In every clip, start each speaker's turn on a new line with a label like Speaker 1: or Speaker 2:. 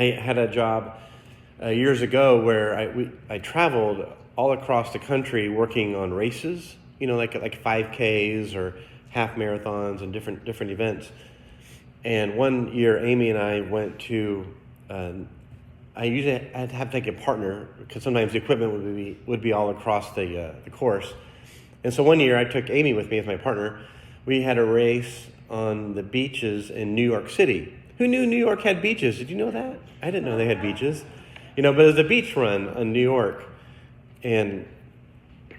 Speaker 1: I had a job years ago where I traveled all across the country working on races, like 5Ks or half marathons and different events. And one year, Amy and I went to. I'd have to take a partner because sometimes the equipment would be all across the course. And so one year, I took Amy with me as my partner. We had a race on the beaches in New York City. Who knew New York had beaches? Did you know that? I didn't know they had beaches. But it was a beach run in New York. And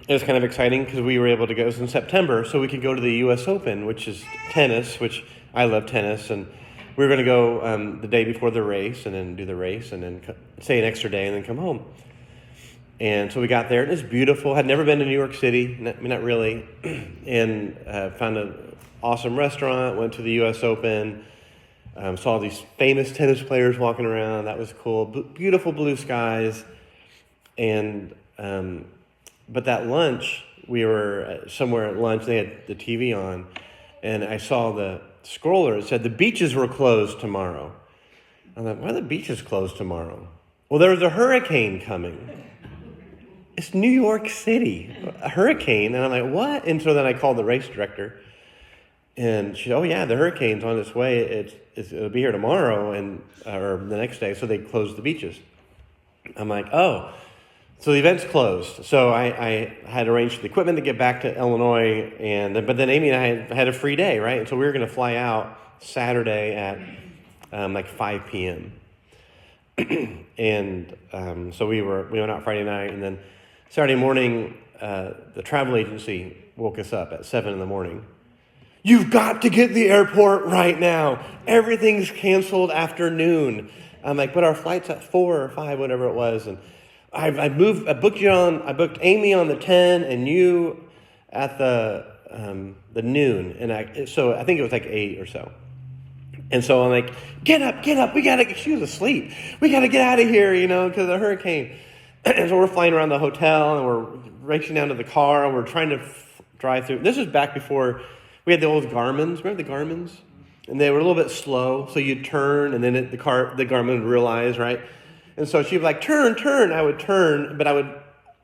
Speaker 1: it was kind of exciting because we were able to go. It was in September, so we could go to the U.S. Open, which is tennis, which I love tennis. And we were going to go the day before the race and then do the race and then stay an extra day and then come home. And so we got there. It was beautiful. Had never been to New York City, not really. And found an awesome restaurant, went to the U.S. Open, saw these famous tennis players walking around. That was cool. Beautiful blue skies. And but that lunch, we were somewhere at lunch. They had the TV on. And I saw the scroller. It said the beaches were closed tomorrow. I'm like, why are the beaches closed tomorrow? Well, there was a hurricane coming. It's New York City, a hurricane. And I'm like, what? And so then I called the race director. And she said, oh, yeah, the hurricane's on its way. It'll be here tomorrow or the next day. So they closed the beaches. I'm like, oh. So the event's closed. So I had arranged for the equipment to get back to Illinois. But then Amy and I had a free day, right? And so we were going to fly out Saturday at 5 p.m. And so we went out Friday night. And then Saturday morning, the travel agency woke us up at 7 in the morning. You've got to get to the airport right now. Everything's canceled after noon. I'm like, but our flight's at 4 or 5, whatever it was. And I booked Amy on the 10 and you at the noon. And so I think it was like 8 or so. And so I'm like, get up, she was asleep. We got to get out of here, because of the hurricane. And so we're flying around the hotel and we're racing down to the car and we're trying to drive through. This was back before we had the old Garmins. Remember the Garmins? And they were a little bit slow. So you'd turn and then the Garmin would realize, right? And so she'd be like, turn. I would turn, but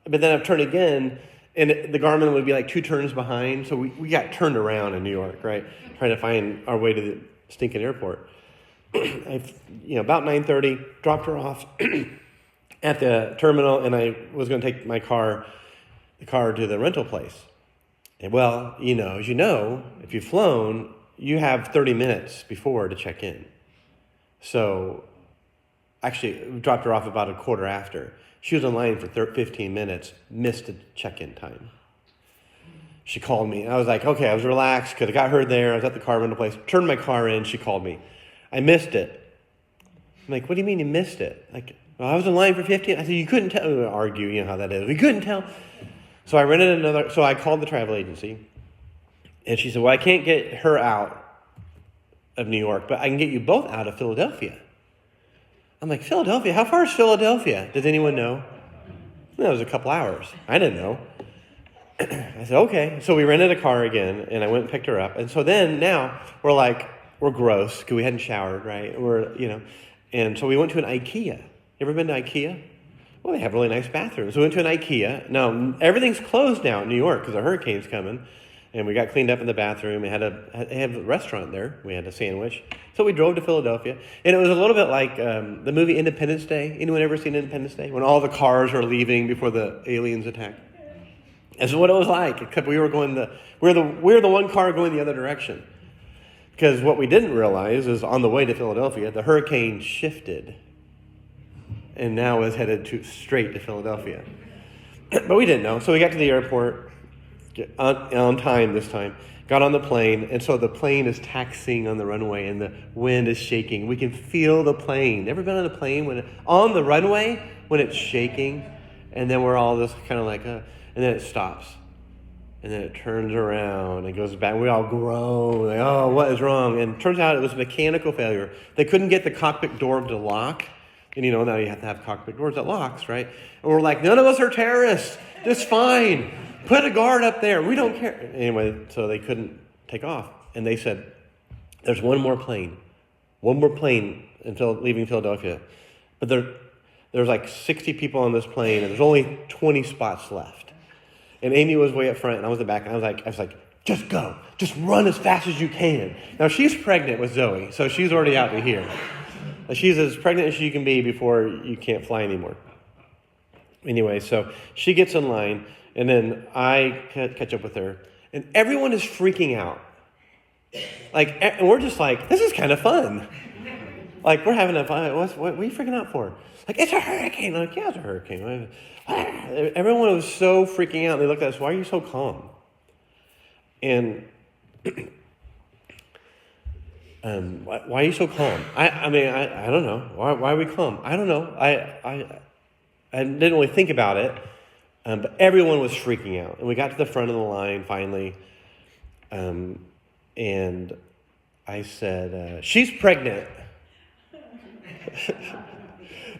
Speaker 1: then I'd turn again. And the Garmin would be like 2 turns behind. So we got turned around in New York, right? Trying to find our way to the stinking airport. About 9:30, dropped her off at the terminal, and I was going to take the car to the rental place. And well, as you know, if you've flown, you have 30 minutes before to check in. So actually, we dropped her off about a quarter after. She was online for 15 minutes, missed the check-in time. She called me. I was like, okay, I was relaxed because I got her there. I was at the car rental place, turned my car in. She called me. I missed it. I'm like, what do you mean you missed it? Like, well, I was in line for 15. I said, you couldn't tell. We argue, how that is. We couldn't tell. So I called the travel agency. And she said, well, I can't get her out of New York, but I can get you both out of Philadelphia. I'm like, Philadelphia? How far is Philadelphia? Does anyone know? No, it was a couple hours. I didn't know. I said, okay. So we rented a car again, and I went and picked her up. And so then now we're gross because we hadn't showered, right? And so we went to an IKEA. You ever been to IKEA? Well, they have really nice bathrooms. So we went to an IKEA. Now, everything's closed now in New York because a hurricane's coming. And we got cleaned up in the bathroom. They had a restaurant there. We had a sandwich. So we drove to Philadelphia. And it was a little bit like the movie Independence Day. Anyone ever seen Independence Day? When all the cars are leaving before the aliens attack. That's what it was like, except we were the one car going the other direction. Because what we didn't realize is on the way to Philadelphia, the hurricane shifted. And now is headed straight to Philadelphia. But we didn't know. So we got to the airport on time this time. Got on the plane. And so the plane is taxiing on the runway and the wind is shaking. We can feel the plane. Ever been on a plane on the runway when it's shaking? And then we're all just kind of like, and then it stops. And then it turns around and goes back. We all groan, like, oh, what is wrong? And it turns out it was a mechanical failure. They couldn't get the cockpit door to lock. And now you have to have cockpit doors that locks, right? And we're like, none of us are terrorists. It's fine. Put a guard up there. We don't care. Anyway, so they couldn't take off. And they said, there's one more plane until leaving Philadelphia. But there's like 60 people on this plane, and there's only 20 spots left. And Amy was way up front, and I was in the back, and I was like, just go. Just run as fast as you can. Now, she's pregnant with Zoe, so she's already out to here. She's as pregnant as she can be before you can't fly anymore. Anyway, so she gets in line, and then I catch up with her, and everyone is freaking out. Like, and we're just like, this is kind of fun. Like, we're having a fun. What are you freaking out for? Like, it's a hurricane. I'm like, yeah, it's a hurricane. Everyone was so freaking out. They looked at us, why are you so calm? And why are you so calm? I mean, I don't know. Why are we calm? I don't know. I didn't really think about it, but everyone was freaking out. And we got to the front of the line finally, and I said, she's pregnant.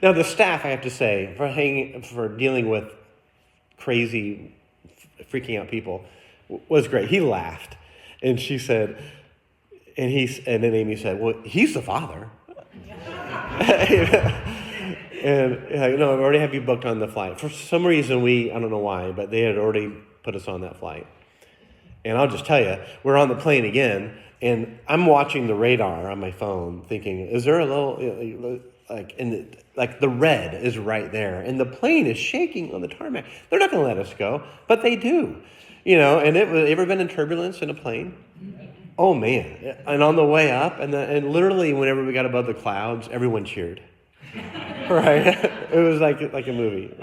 Speaker 1: Now, the staff, I have to say, for dealing with crazy, freaking out people, was great. He laughed, and she said, and then Amy said, well, he's the father. And no, I already have you booked on the flight. For some reason, I don't know why, but they had already put us on that flight. And I'll just tell you, we're on the plane again, and I'm watching the radar on my phone, thinking, is there a little, like the red is right there, and the plane is shaking on the tarmac. They're not going to let us go, but they do. And ever been in turbulence in a plane? Oh, man. And on the way up, and literally whenever we got above the clouds, everyone cheered. Right? It was like a movie.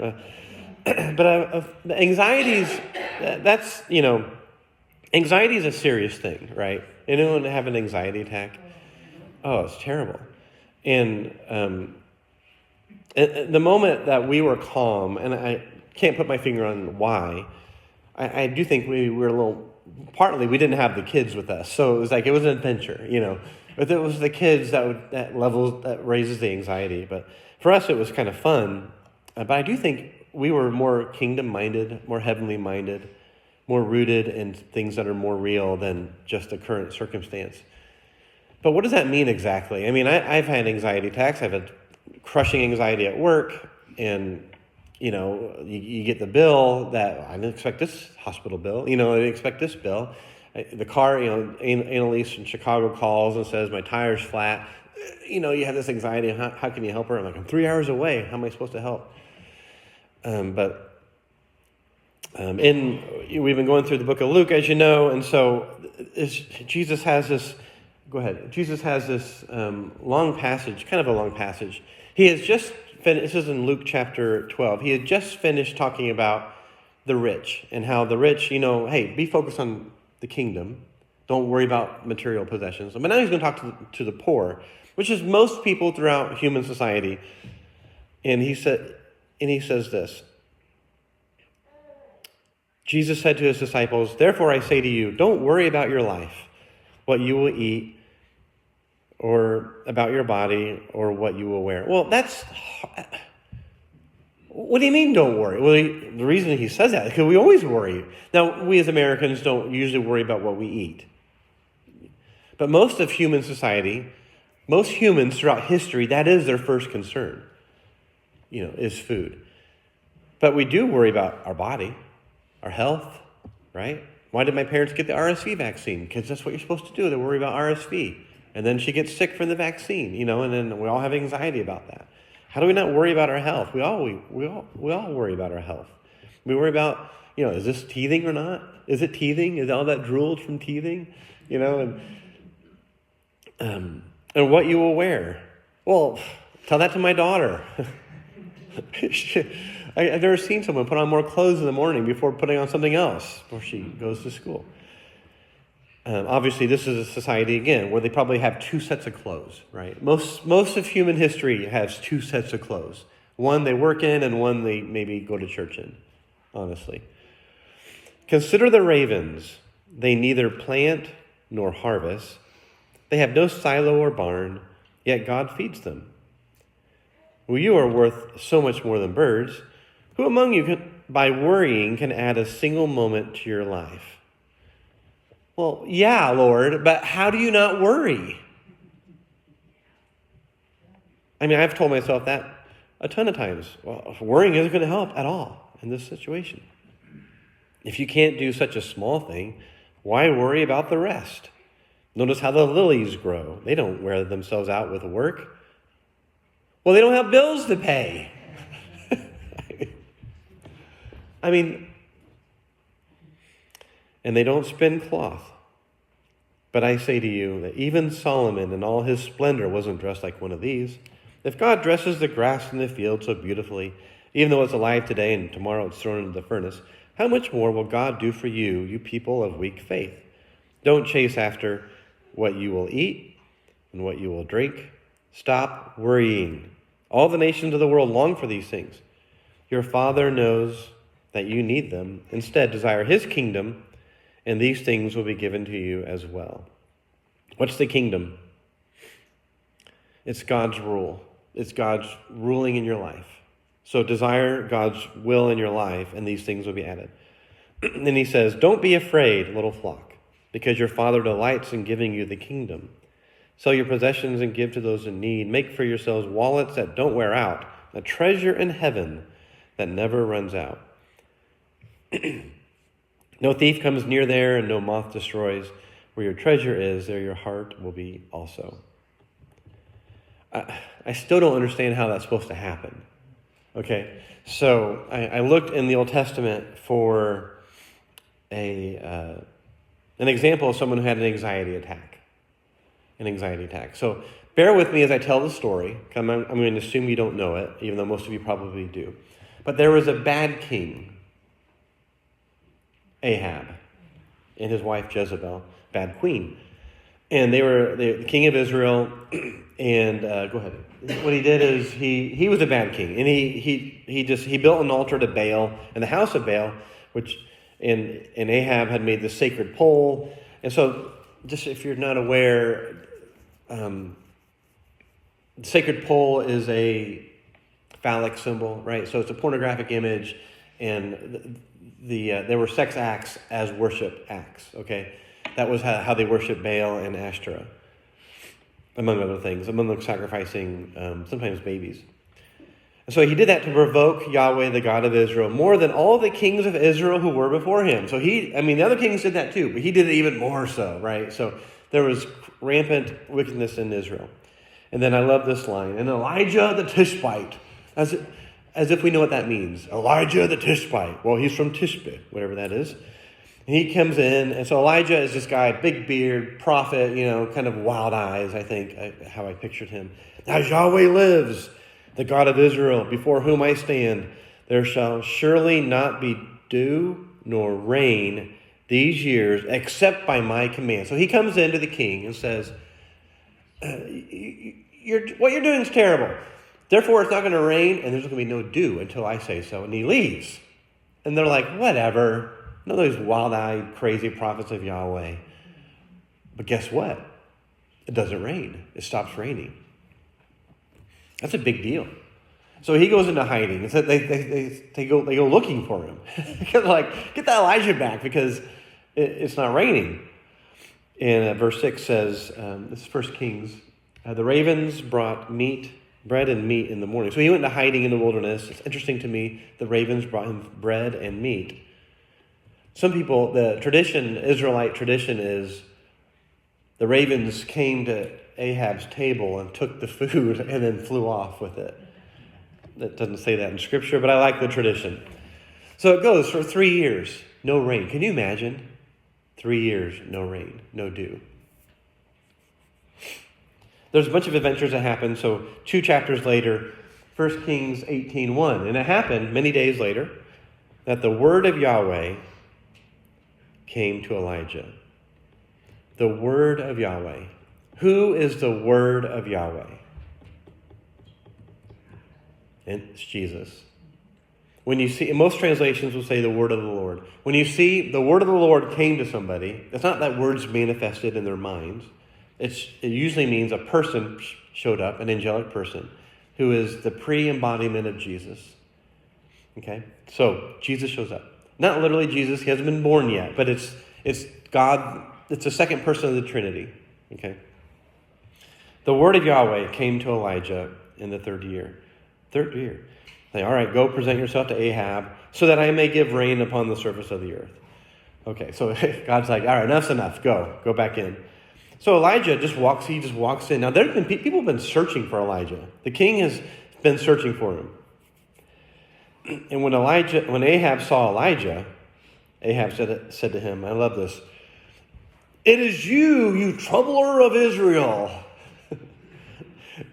Speaker 1: But anxiety's, anxiety is a serious thing, right? Anyone have an anxiety attack? Oh, it's terrible. And at the moment that we were calm, and I can't put my finger on why, I do think we were a little, partly we didn't have the kids with us. So it was an adventure, But it was the kids that raises the anxiety. But for us, it was kind of fun. But I do think we were more kingdom-minded, more heavenly-minded, more rooted in things that are more real than just the current circumstance. But what does that mean exactly? I mean, I've had anxiety attacks. I've had crushing anxiety at work, and you get the bill that I didn't expect this hospital bill. I didn't expect this bill. The car, Annalise in Chicago calls and says, my tire's flat. You have this anxiety. How can you help her? I'm like, I'm 3 hours away. How am I supposed to help? We've been going through the book of Luke, as you know, and so Jesus has this long passage, kind of a long passage. He has just finished, this is in Luke chapter 12. He had just finished talking about the rich and how the rich, hey, be focused on the kingdom. Don't worry about material possessions. But now he's going to talk to the poor, which is most people throughout human society. And he says this. Jesus said to his disciples, therefore I say to you, don't worry about your life, what you will eat, or about your body, or what you will wear. Well, what do you mean don't worry? Well, the reason he says that is because we always worry. Now, we as Americans don't usually worry about what we eat. But most of human society, most humans throughout history, that is their first concern, is food. But we do worry about our body, our health, right? Why did my parents get the RSV vaccine? Because that's what you're supposed to do. They worry about RSV. And then she gets sick from the vaccine, and then we all have anxiety about that. How do we not worry about our health? We all worry about our health. We worry about, is this teething or not? Is it teething? Is all that drooled from teething? And what you will wear. Well, tell that to my daughter. I've never seen someone put on more clothes in the morning before putting on something else before she goes to school. Obviously, this is a society, again, where they probably have two sets of clothes, right? Most of human history has two sets of clothes. One they work in and one they maybe go to church in, honestly. Consider the ravens. They neither plant nor harvest. They have no silo or barn, yet God feeds them. Well, you are worth so much more than birds. Who among you, by worrying, can add a single moment to your life? Well, yeah, Lord, but how do you not worry? I mean, I've told myself that a ton of times. Well, worrying isn't going to help at all in this situation. If you can't do such a small thing, why worry about the rest? Notice how the lilies grow. They don't wear themselves out with work. Well, they don't have bills to pay. I mean, and they don't spin cloth. But I say to you that even Solomon in all his splendor wasn't dressed like one of these. If God dresses the grass in the field so beautifully, even though it's alive today and tomorrow it's thrown into the furnace, how much more will God do for you, you people of weak faith? Don't chase after what you will eat and what you will drink. Stop worrying. All the nations of the world long for these things. Your Father knows that you need them. Instead, desire his kingdom, and these things will be given to you as well. What's the kingdom? It's God's rule. It's God's ruling in your life. So desire God's will in your life, and these things will be added. Then he says, don't be afraid, little flock, because your Father delights in giving you the kingdom. Sell your possessions and give to those in need. Make for yourselves wallets that don't wear out, a treasure in heaven that never runs out. No thief comes near there, and no moth destroys. Where your treasure is, there your heart will be also. I still don't understand how that's supposed to happen. Okay, so I looked in the Old Testament for an example of someone who had an anxiety attack. So bear with me as I tell the story. I'm going to assume you don't know it, even though most of you probably do. But there was a bad king, Ahab, and his wife Jezebel, bad queen. And they were the king of Israel, and go ahead. What he did is he was a bad king, and he built an altar to Baal in the house of Baal, and Ahab had made the sacred pole. And so, just if you're not aware, the sacred pole is a phallic symbol, right? So it's a pornographic image, and there were sex acts as worship acts. Okay. That was how they worshiped Baal and Ashtoreth, among other things, among them sacrificing sometimes babies. And so he did that to provoke Yahweh, the God of Israel, more than all the kings of Israel who were before him. So the other kings did that too, but he did it even more so, right? So there was rampant wickedness in Israel. And then I love this line, and Elijah the Tishbite, as if we know what that means. Elijah the Tishbite. Well, he's from Tishbe, whatever that is. And he comes in, and so Elijah is this guy, big beard, prophet, kind of wild eyes, I think, how I pictured him. As Yahweh lives, the God of Israel, before whom I stand, there shall surely not be dew nor rain these years, except by my command. So he comes into the king and says, what you're doing is terrible. Therefore, it's not going to rain, and there's going to be no dew until I say so. And he leaves. And they're like, whatever. None of those wild-eyed, crazy prophets of Yahweh. But guess what? It doesn't rain. It stops raining. That's a big deal. So he goes into hiding. And so they go looking for him. Because get that Elijah back because it's not raining. And verse 6 says, this is 1 Kings, the ravens brought bread and meat in the morning. So he went into hiding in the wilderness. It's interesting to me, the ravens brought him bread and meat. Some people, Israelite tradition is the ravens came to Ahab's table and took the food and then flew off with it. That doesn't say that in Scripture, but I like the tradition. So it goes for 3 years, no rain. Can you imagine? 3 years, no rain, no dew. There's a bunch of adventures that happen. So 2 chapters later, 1 Kings 18:1. And it happened many days later that the word of Yahweh came to Elijah. The word of Yahweh. Who is the word of Yahweh? It's Jesus. When you see, most translations will say the word of the Lord. When you see the word of the Lord came to somebody, it's not that words manifested in their minds. It usually means a person showed up, an angelic person, who is the pre-embodiment of Jesus. Okay? So Jesus shows up. Not literally Jesus, he hasn't been born yet, but it's God, it's the second person of the Trinity. Okay? The word of Yahweh came to Elijah in the 3rd year. Third year. Like, all right, go present yourself to Ahab so that I may give rain upon the surface of the earth. Okay, so God's like, all right, enough's enough. Go back in. So Elijah just walks in. Now, there have been people have been searching for Elijah. The king has been searching for him. And when Ahab saw Elijah, Ahab said to him, I love this, "It is you troubler of Israel."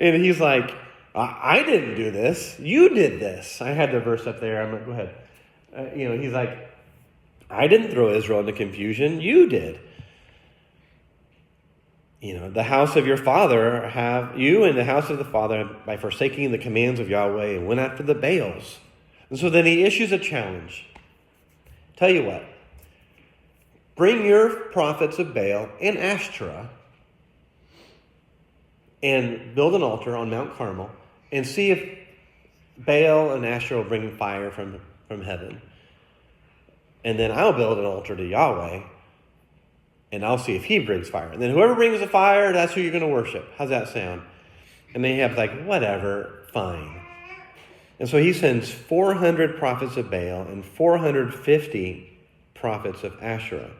Speaker 1: And he's like, I didn't do this. You did this. I had the verse up there. I'm like, go ahead. He's like, I didn't throw Israel into confusion. You did. The house of your father you and the house of the father, by forsaking the commands of Yahweh, and went after the Baals. And so then he issues a challenge. Tell you what, bring your prophets of Baal and Ashtoreth and build an altar on Mount Carmel and see if Baal and Ashtoreth will bring fire from heaven. And then I'll build an altar to Yahweh, and I'll see if he brings fire. And then whoever brings the fire, that's who you're going to worship. How's that sound? And they have like, whatever, fine. And so he sends 400 prophets of Baal and 450 prophets of Asherah.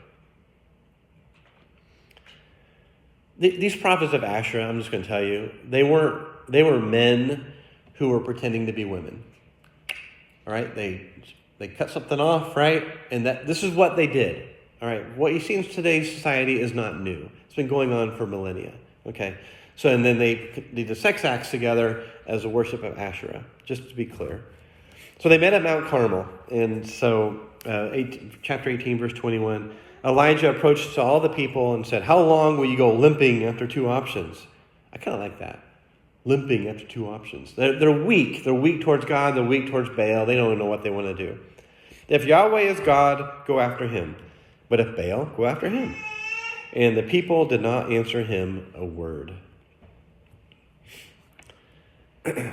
Speaker 1: These prophets of Asherah, I'm just going to tell you, they were men who were pretending to be women. All right, they cut something off, right? And this is what they did. All right, what you see in today's society is not new. It's been going on for millennia. Okay, so and then they did the sex acts together as a worship of Asherah, just to be clear. So they met at Mount Carmel, and so chapter 18, verse 21. Elijah approached all the people and said, "How long will you go limping after two options?" I kind of like that. Limping after two options. They're weak. They're weak towards God. They're weak towards Baal. They don't know what they want to do. If Yahweh is God, go after him. But if Baal, go after him. And the people did not answer him a word. I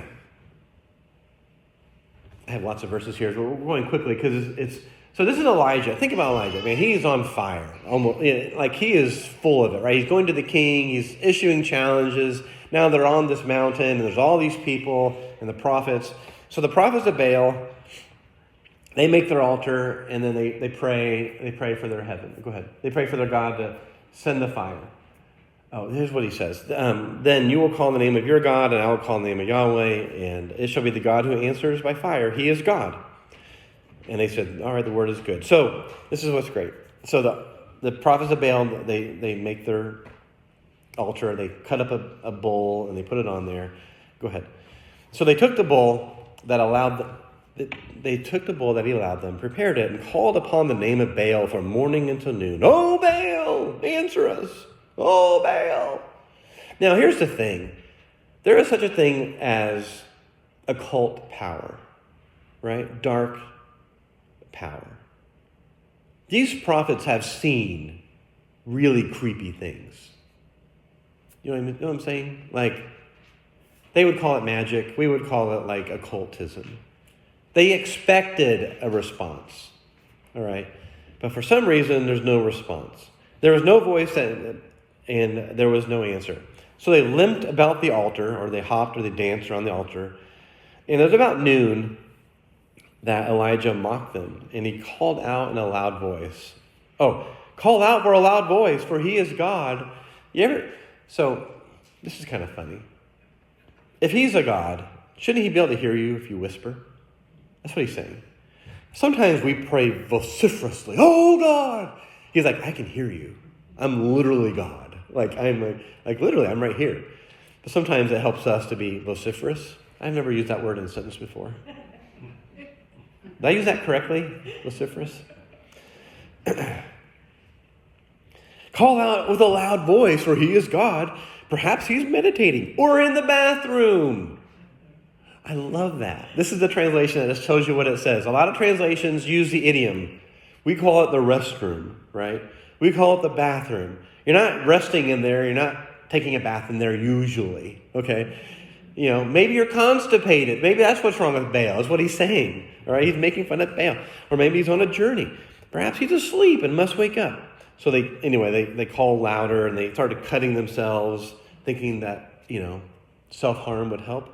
Speaker 1: have lots of verses here, but we're going quickly because it's. So this is Elijah. Think about Elijah. Man, he's on fire. Almost, like he is full of it, right? He's going to the king. He's issuing challenges. Now they're on this mountain, and there's all these people and the prophets. So the prophets of Baal, they make their altar, and then they pray. They pray for their heaven. Go ahead. They pray for their God to send the fire. Oh, here's what he says. Then you will call the name of your God, and I will call the name of Yahweh, and it shall be the God who answers by fire. He is God. And they said, all right, the word is good. So this is what's great. So the prophets of Baal, they make their altar. They cut up a bull, and they put it on there. Go ahead. So they took the bull that he allowed them, prepared it, and called upon the name of Baal from morning until noon. Oh, Baal, answer us. Oh, Baal. Now, here's the thing. There is such a thing as occult power, right? Dark power. These prophets have seen really creepy things. You know what I'm saying? Like, they would call it magic. We would call it like occultism. They expected a response, all right? But for some reason, there's no response. There was no voice and there was no answer. So they limped about the altar, or they hopped or they danced around the altar. And it was about noon that Elijah mocked them, and he called out in a loud voice. Oh, call out for a loud voice, for he is God. So this is kind of funny. If he's a God, shouldn't he be able to hear you if you whisper? That's what he's saying. Sometimes we pray vociferously. Oh, God. He's like, I can hear you. I'm literally God. I'm literally, I'm right here. But sometimes it helps us to be vociferous. I've never used that word in a sentence before. Did I use that correctly? Vociferous? Call out with a loud voice, for he is God. Perhaps he's meditating or in the bathroom. I love that. This is the translation that just tells you what it says. A lot of translations use the idiom. We call it the restroom, right? We call it the bathroom. You're not resting in there. You're not taking a bath in there usually, okay? Maybe you're constipated. Maybe that's what's wrong with Baal, is what he's saying. All right, he's making fun of Baal. Or maybe he's on a journey. Perhaps he's asleep and must wake up. So they call louder, and they started cutting themselves, thinking that, self-harm would help.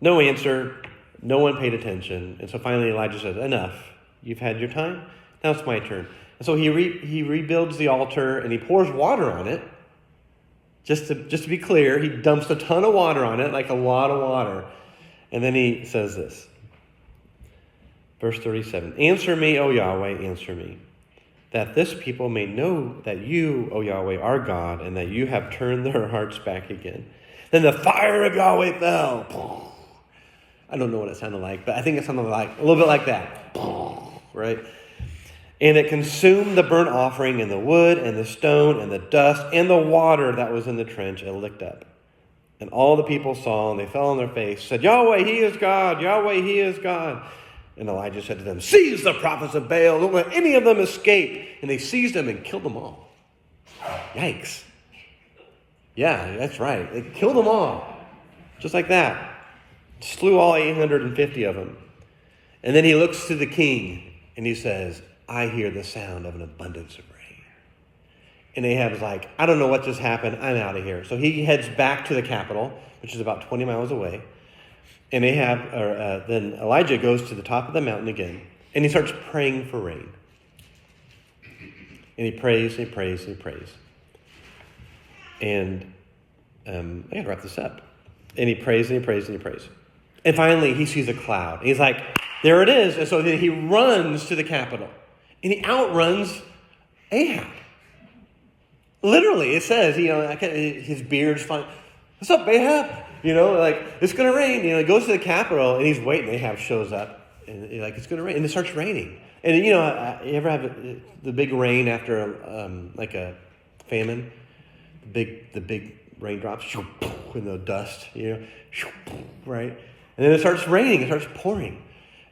Speaker 1: No answer. No one paid attention. And so finally Elijah says, enough. You've had your time. Now it's my turn. And so he rebuilds the altar and he pours water on it. Just to be clear, he dumps a ton of water on it, like a lot of water. And then he says this. Verse 37. Answer me, O Yahweh, answer me, that this people may know that you, O Yahweh, are God, and that you have turned their hearts back again. Then the fire of Yahweh fell. I don't know what it sounded like, but I think it sounded like a little bit like that. Right? And it consumed the burnt offering and the wood and the stone and the dust and the water that was in the trench and licked up. And all the people saw, and they fell on their face, said, Yahweh, he is God. Yahweh, he is God. And Elijah said to them, seize the prophets of Baal. Don't let any of them escape. And they seized them and killed them all. Yikes. Yeah, that's right. They killed them all. Just like that. Slew all 850 of them. And then he looks to the king and he says, I hear the sound of an abundance of rain. And Ahab's like, I don't know what just happened. I'm out of here. So he heads back to the capital, which is about 20 miles away. And then Elijah goes to the top of the mountain again, and he starts praying for rain. And he prays, and he prays, and he prays. And I got to wrap this up. And he prays, and he prays, and he prays. And finally, he sees a cloud. And he's like, there it is. And so then he runs to the capital. And he outruns Ahab. Literally, it says, his beard's fine. What's up, Ahab? It's going to rain. He goes to the capital, and he's waiting. Ahab shows up, and he's like, it's going to rain. And it starts raining. And, you ever have the big rain after a famine? The big raindrops, and the dust, right? And then it starts raining. It starts pouring.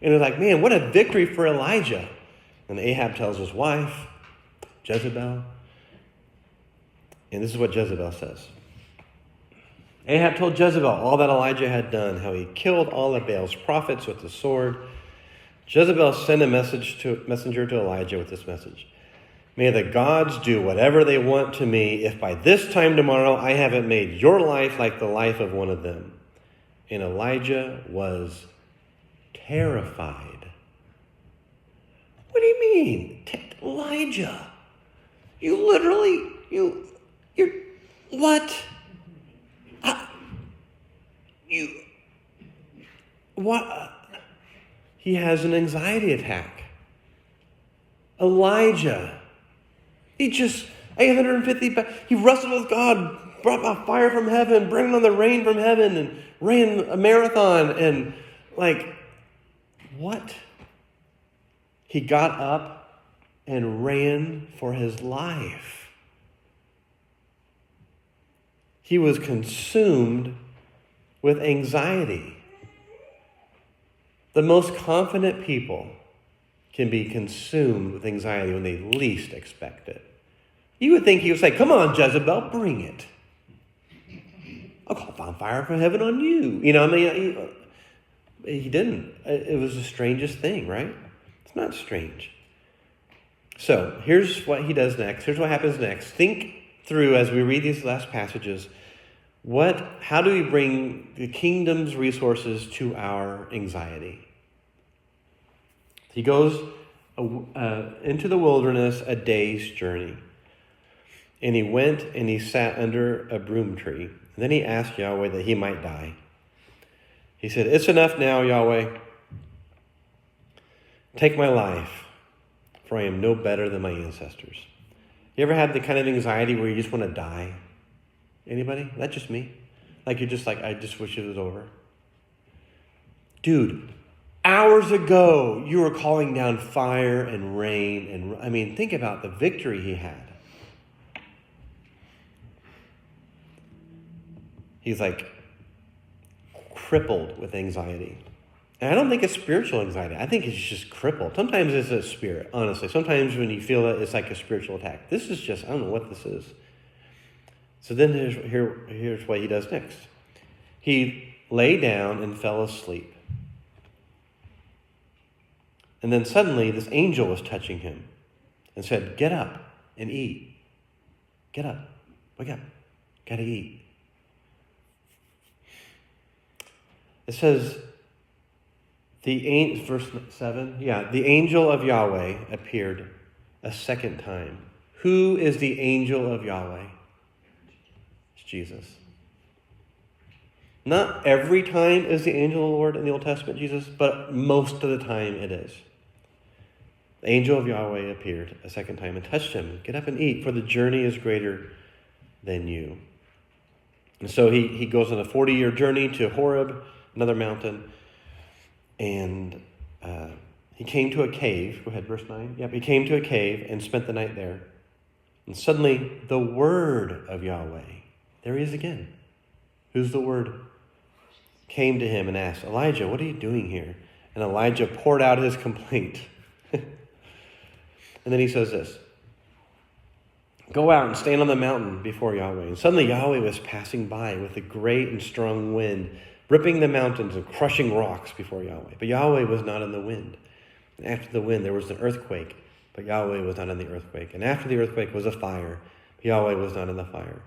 Speaker 1: And it's like, man, what a victory for Elijah. And Ahab tells his wife, Jezebel. And this is what Jezebel says. Ahab told Jezebel all that Elijah had done, how he killed all of Baal's prophets with the sword. Jezebel sent a messenger to Elijah with this message. May the gods do whatever they want to me if by this time tomorrow I haven't made your life like the life of one of them. And Elijah was terrified. What do you mean? Elijah? You're, what? What? He has an anxiety attack. Elijah. He 850, he wrestled with God, brought about fire from heaven, bringing on the rain from heaven, and ran a marathon, and what? He got up and ran for his life. He was consumed with anxiety. The most confident people can be consumed with anxiety when they least expect it. You would think he would say, come on, Jezebel, bring it. I'll call down fire from heaven on you. He didn't. It was the strangest thing, right? It's not strange. So here's what he does next. Here's what happens next. Think through, as we read these last passages, how do we bring the kingdom's resources to our anxiety? He goes into the wilderness a day's journey. And he went and he sat under a broom tree. And then he asked Yahweh that he might die. He said, it's enough now, Yahweh. Take my life, for I am no better than my ancestors. You ever had the kind of anxiety where you just want to die? Anybody? That's just me. Like you're just like, I just wish it was over. Dude, hours ago, you were calling down fire and rain. And think about the victory he had. He's like crippled with anxiety. And I don't think it's spiritual anxiety. I think it's just crippled. Sometimes it's a spirit, honestly. Sometimes when you feel it, it's like a spiritual attack. This is just, I don't know what this is. So then here's what he does next. He lay down and fell asleep. And then suddenly this angel was touching him and said, get up and eat. Get up. Wake up. Got to eat. It says, verse 7, the angel of Yahweh appeared a second time. Who is the angel of Yahweh? It's Jesus. Not every time is the angel of the Lord in the Old Testament Jesus, but most of the time it is. The angel of Yahweh appeared a second time and touched him. Get up and eat, for the journey is greater than you. And so he goes on a 40-year journey to Horeb, another mountain, and he came to a cave. Go ahead, verse 9. Yep, he came to a cave and spent the night there. And suddenly the word of Yahweh, there he is again. Who's the word? Came to him and asked, Elijah, what are you doing here? And Elijah poured out his complaint. And then he says this, go out and stand on the mountain before Yahweh. And suddenly Yahweh was passing by with a great and strong wind, ripping the mountains and crushing rocks before Yahweh. But Yahweh was not in the wind. And after the wind, there was an earthquake, but Yahweh was not in the earthquake. And after the earthquake was a fire, but Yahweh was not in the fire.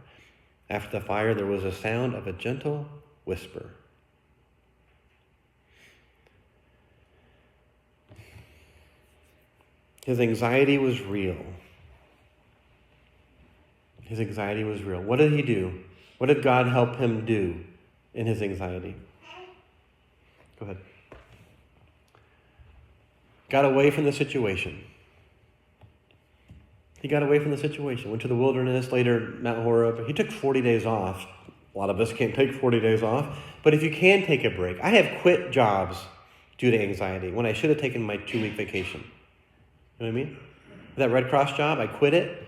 Speaker 1: After the fire, there was a sound of a gentle whisper. His anxiety was real. His anxiety was real. What did he do? What did God help him do in his anxiety? Go ahead. Got away from the situation. He got away from the situation. Went to the wilderness, later Mount Horeb. He took 40 days off. A lot of us can't take 40 days off. But if you can take a break. I have quit jobs due to anxiety when I should have taken my 2-week vacation. You know what I mean? That Red Cross job, I quit it.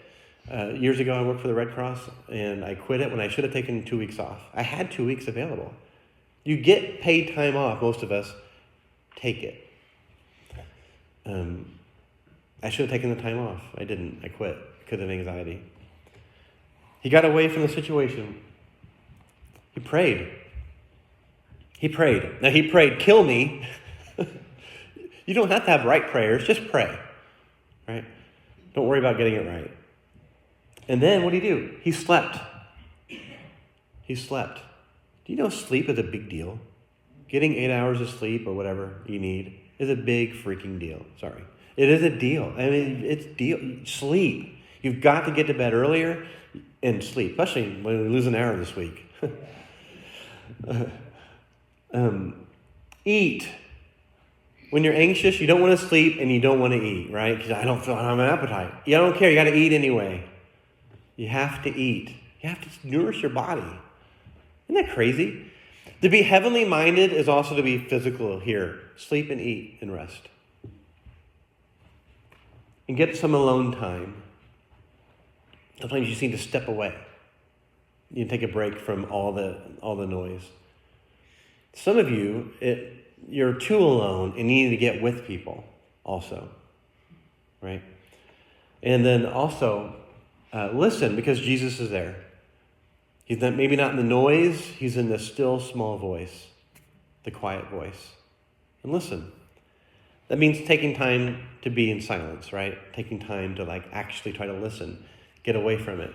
Speaker 1: Years ago, I worked for the Red Cross, and I quit it when I should have taken 2 weeks off. I had 2 weeks available. You get paid time off, most of us. Take it. I should have taken the time off. I didn't. I quit because of anxiety. He got away from the situation. He prayed. Now, he prayed, kill me. You don't have to have right prayers. Just pray. Right? Don't worry about getting it right. And then what did he do? He slept. Do you know sleep is a big deal? Getting 8 hours of sleep or whatever you need is a big freaking deal. Sorry. It is a deal. I mean, it's deal. Sleep. You've got to get to bed earlier and sleep, especially when we lose an hour this week. Eat. When you're anxious, you don't want to sleep and you don't want to eat, right? Because I don't have an appetite. You don't care. You got to eat anyway. You have to eat. You have to nourish your body. Isn't that crazy? To be heavenly minded is also to be physical here. Sleep and eat and rest. And get some alone time. Sometimes you just need to step away. You take a break from all the noise. Some of you, you're too alone and you need to get with people also, right? And then also listen, because Jesus is there. He's not, maybe not in the noise, he's in the still small voice, the quiet voice. And listen. That means taking time to be in silence, right? Taking time to actually try to listen, get away from it.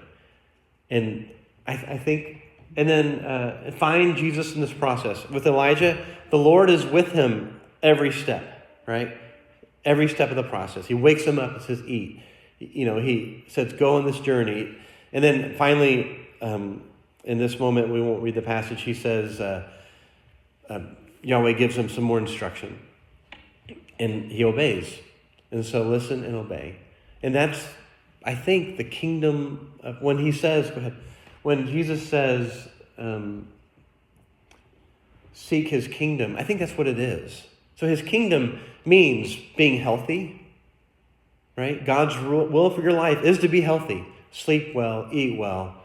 Speaker 1: And I think, and then find Jesus in this process. With Elijah, the Lord is with him every step, right? Every step of the process. He wakes him up and says, eat. He says, go on this journey. And then finally, in this moment, we won't read the passage, he says, Yahweh gives him some more instruction. And he obeys. And so listen and obey. And that's, I think, the kingdom of when he says, go ahead, when Jesus says, seek his kingdom, I think that's what it is. So his kingdom means being healthy, right? God's will for your life is to be healthy. Sleep well, eat well.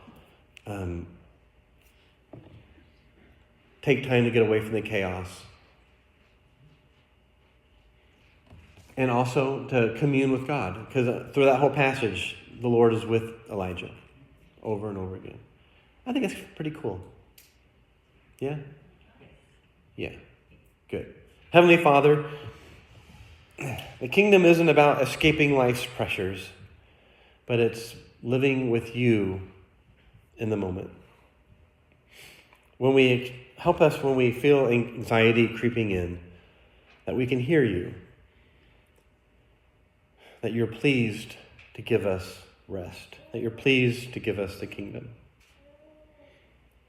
Speaker 1: Take time to get away from the chaos. And also to commune with God. Because through that whole passage, the Lord is with Elijah over and over again. I think that's pretty cool. Yeah? Yeah. Good. Heavenly Father, the kingdom isn't about escaping life's pressures, but it's living with you in the moment. When we Help us when we feel anxiety creeping in, that we can hear you, that you're pleased to give us rest, that you're pleased to give us the kingdom.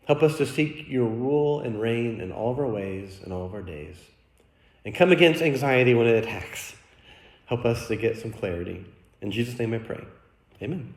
Speaker 1: Help us to seek your rule and reign in all of our ways and all of our days, and come against anxiety when it attacks. Help us to get some clarity. In Jesus' name I pray. Amen.